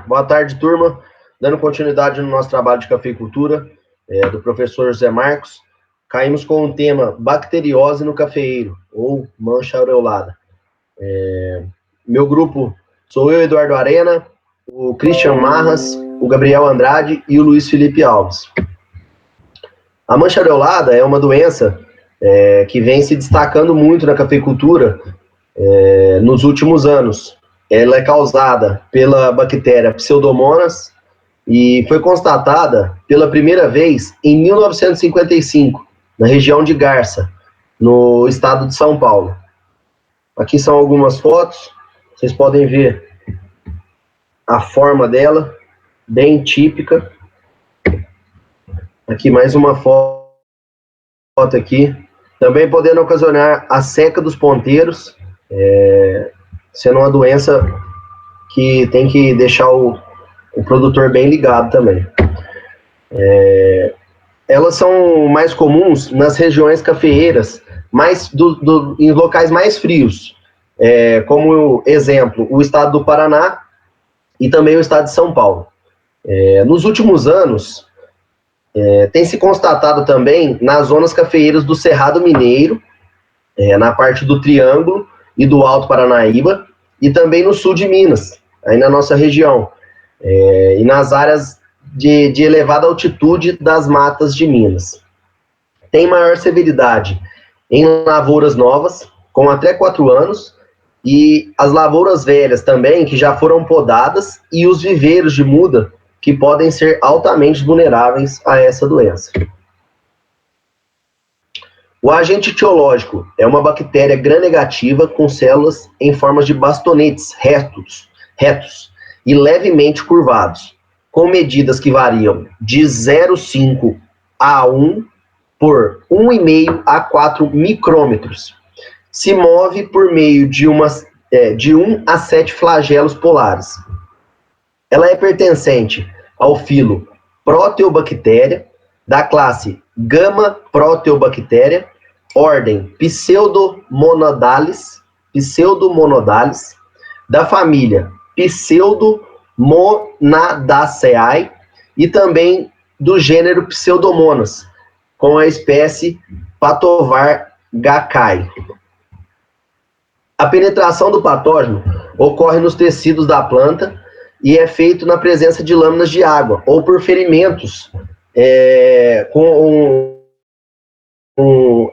Boa tarde, turma. Dando continuidade no nosso trabalho de cafeicultura, do professor José Marcos, caímos com o tema bacteriose no cafeeiro, ou mancha aureolada. Meu grupo sou eu, Eduardo Arena, o Christian Marras, o Gabriel Andrade e o Luiz Felipe Alves. A mancha aureolada é uma doença que vem se destacando muito na cafeicultura nos últimos anos. Ela é causada pela bactéria Pseudomonas e foi constatada pela primeira vez em 1955, na região de Garça, no estado de São Paulo. Aqui são algumas fotos, vocês podem ver a forma dela, bem típica. Aqui mais uma foto aqui, também podendo ocasionar a seca dos ponteiros, sendo uma doença que tem que deixar o produtor bem ligado também. Elas são mais comuns nas regiões cafeeiras, em locais mais frios, como exemplo, o estado do Paraná e também o estado de São Paulo. Nos últimos anos, tem se constatado também nas zonas cafeeiras do Cerrado Mineiro, na parte do Triângulo e do Alto Paranaíba, e também no sul de Minas, aí na nossa região, e nas áreas de elevada altitude das matas de Minas. Tem maior severidade em lavouras novas, com até 4 anos, e as lavouras velhas também, que já foram podadas, e os viveiros de muda, que podem ser altamente vulneráveis a essa doença. O agente etiológico é uma bactéria gram-negativa com células em formas de bastonetes retos e levemente curvados, com medidas que variam de 0,5 a 1 por 1,5 a 4 micrômetros. Se move por meio de 1 a 7 flagelos polares. Ela é pertencente ao filo Proteobacteria, da classe Gamma Proteobacteria, ordem Pseudomonadeae, da família Pseudomonadaceae e também do gênero Pseudomonas, com a espécie Patovar gacae. A penetração do patógeno ocorre nos tecidos da planta e é feito na presença de lâminas de água ou por ferimentos com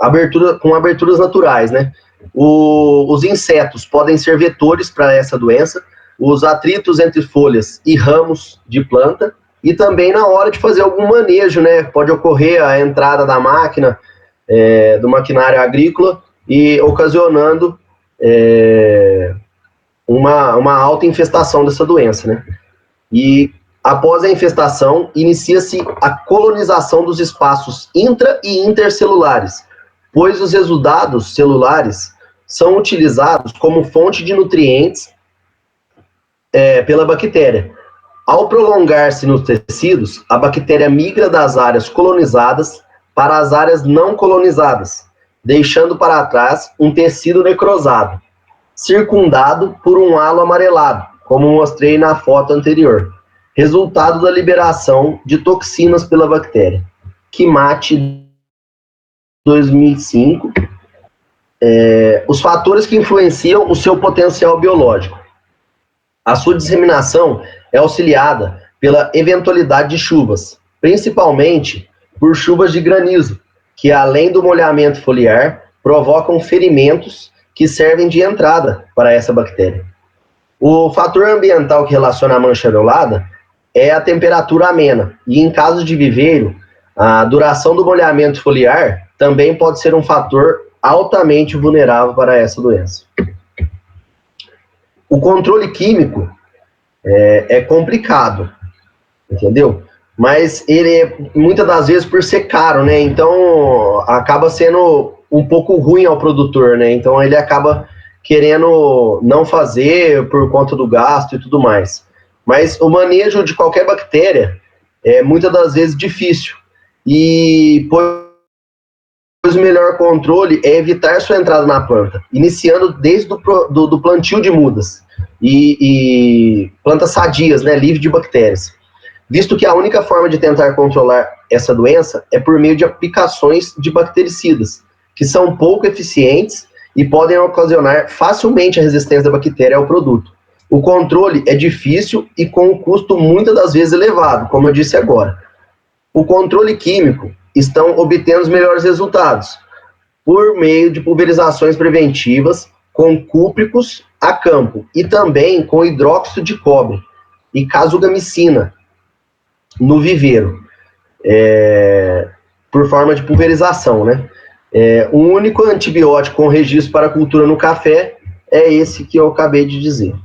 aberturas naturais, né? Os insetos podem ser vetores para essa doença, os atritos entre folhas e ramos de planta, e também na hora de fazer algum manejo, né? Pode ocorrer a entrada da máquina, do maquinário agrícola, e ocasionando uma alta infestação dessa doença, né? E após a infestação, inicia-se a colonização dos espaços intra- e intercelulares, pois os exudados celulares são utilizados como fonte de nutrientes pela bactéria. Ao prolongar-se nos tecidos, a bactéria migra das áreas colonizadas para as áreas não colonizadas, deixando para trás um tecido necrosado, circundado por um halo amarelado, como mostrei na foto anterior, resultado da liberação de toxinas pela bactéria. Kimati 2005. Os fatores que influenciam o seu potencial biológico. A sua disseminação é auxiliada pela eventualidade de chuvas, principalmente por chuvas de granizo, que além do molhamento foliar, provocam ferimentos que servem de entrada para essa bactéria. O fator ambiental que relaciona a mancha aureolada é a temperatura amena, e em caso de viveiro, a duração do molhamento foliar também pode ser um fator altamente vulnerável para essa doença. O controle químico é complicado, entendeu? Mas ele é, muitas das vezes, por ser caro, né? Então, acaba sendo um pouco ruim ao produtor, né? Então, ele acaba querendo não fazer por conta do gasto e tudo mais. Mas o manejo de qualquer bactéria é, muitas das vezes, difícil. E, por o melhor controle é evitar sua entrada na planta, iniciando desde do plantio de mudas e plantas sadias, né, livres de bactérias, visto que a única forma de tentar controlar essa doença é por meio de aplicações de bactericidas, que são pouco eficientes e podem ocasionar facilmente a resistência da bactéria ao produto. O controle é difícil e com um custo muitas das vezes elevado, como eu disse agora. O controle químico estão obtendo os melhores resultados por meio de pulverizações preventivas com cúpricos a campo e também com hidróxido de cobre e casugamicina no viveiro, por forma de pulverização, né? O único antibiótico com registro para cultura no café é esse que eu acabei de dizer.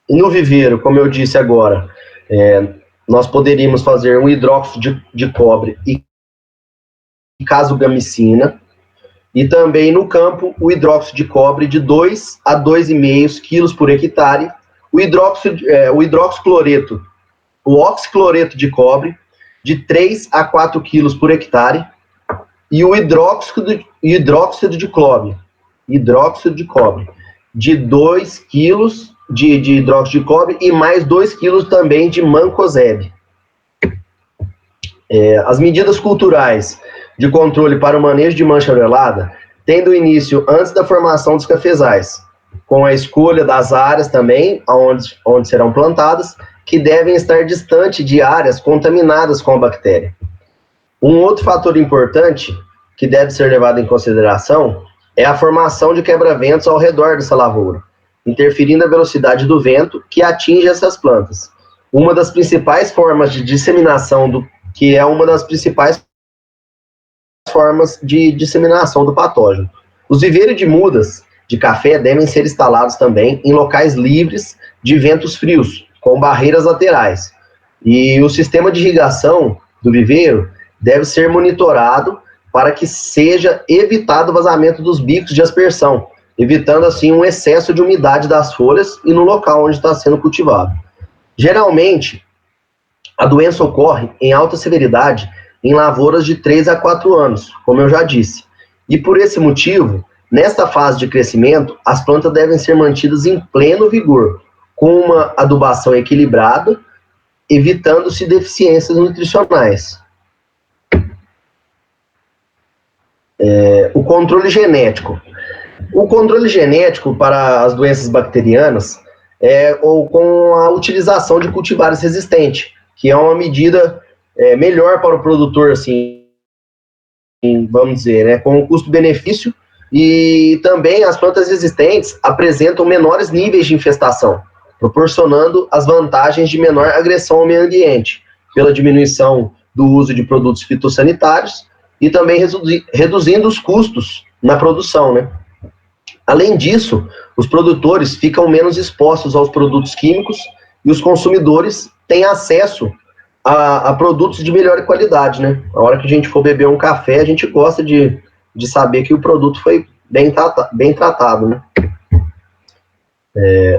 No viveiro, como eu disse agora, nós poderíamos fazer um hidróxido de cobre e casugamicina, e também no campo o hidróxido de cobre de 2 a 2,5 quilos por hectare, o hidroxicloreto, o oxicloreto de cobre de 3 a 4 quilos por hectare, e o hidróxido de cobre de 2 quilos de hidróxido de cobre e mais 2 quilos também de mancozeb. As medidas culturais de controle para o manejo de mancha aurelada tendo início antes da formação dos cafezais, com a escolha das áreas também onde serão plantadas, que devem estar distante de áreas contaminadas com a bactéria. Um outro fator importante que deve ser levado em consideração é a formação de quebra-ventos ao redor dessa lavoura, interferindo a velocidade do vento que atinge essas plantas. Uma das principais formas de disseminação do patógeno. Os viveiros de mudas de café devem ser instalados também em locais livres de ventos frios, com barreiras laterais. E o sistema de irrigação do viveiro deve ser monitorado para que seja evitado o vazamento dos bicos de aspersão, evitando assim um excesso de umidade das folhas e no local onde está sendo cultivado. Geralmente, a doença ocorre em alta severidade em lavouras de 3 a 4 anos, como eu já disse. E por esse motivo, nesta fase de crescimento, as plantas devem ser mantidas em pleno vigor, com uma adubação equilibrada, evitando-se deficiências nutricionais. O controle genético. O controle genético para as doenças bacterianas ou com a utilização de cultivares resistentes, que é uma medida melhor para o produtor, assim, vamos dizer, né, com um custo-benefício, e também as plantas resistentes apresentam menores níveis de infestação, proporcionando as vantagens de menor agressão ao meio ambiente, pela diminuição do uso de produtos fitossanitários e também reduzindo os custos na produção, né? Além disso, os produtores ficam menos expostos aos produtos químicos e os consumidores têm acesso a produtos de melhor qualidade, né? A hora que a gente for beber um café, a gente gosta de saber que o produto foi bem tratado, né?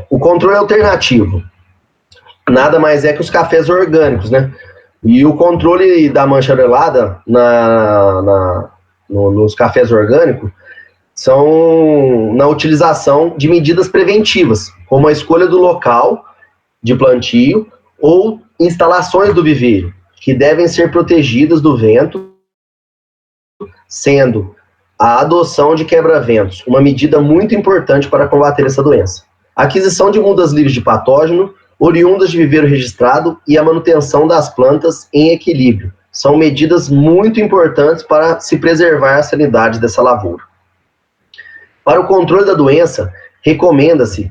O controle alternativo nada mais é que os cafés orgânicos, né? E o controle da mancha aurelada nos cafés orgânicos são na utilização de medidas preventivas, como a escolha do local de plantio ou instalações do viveiro, que devem ser protegidas do vento, sendo a adoção de quebra-ventos uma medida muito importante para combater essa doença. A aquisição de mudas livres de patógeno, oriundas de viveiro registrado e a manutenção das plantas em equilíbrio são medidas muito importantes para se preservar a sanidade dessa lavoura. Para o controle da doença, recomenda-se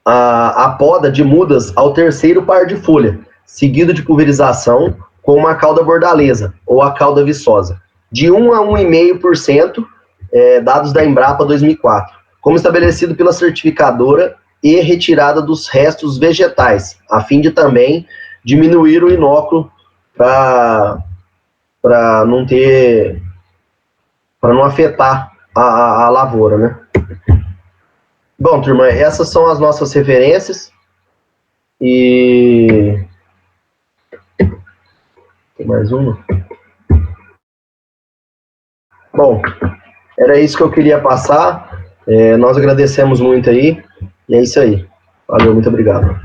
a poda de mudas ao terceiro par de folha, seguido de pulverização com uma cauda bordaleza, ou a cauda viçosa, de 1 a 1,5%, dados da Embrapa 2004, como estabelecido pela certificadora e retirada dos restos vegetais, a fim de também diminuir o inóculo para não afetar a lavoura, né? Bom, turma, essas são as nossas referências. E tem mais uma? Bom, era isso que eu queria passar. Nós agradecemos muito aí. E é isso aí. Valeu, muito obrigado.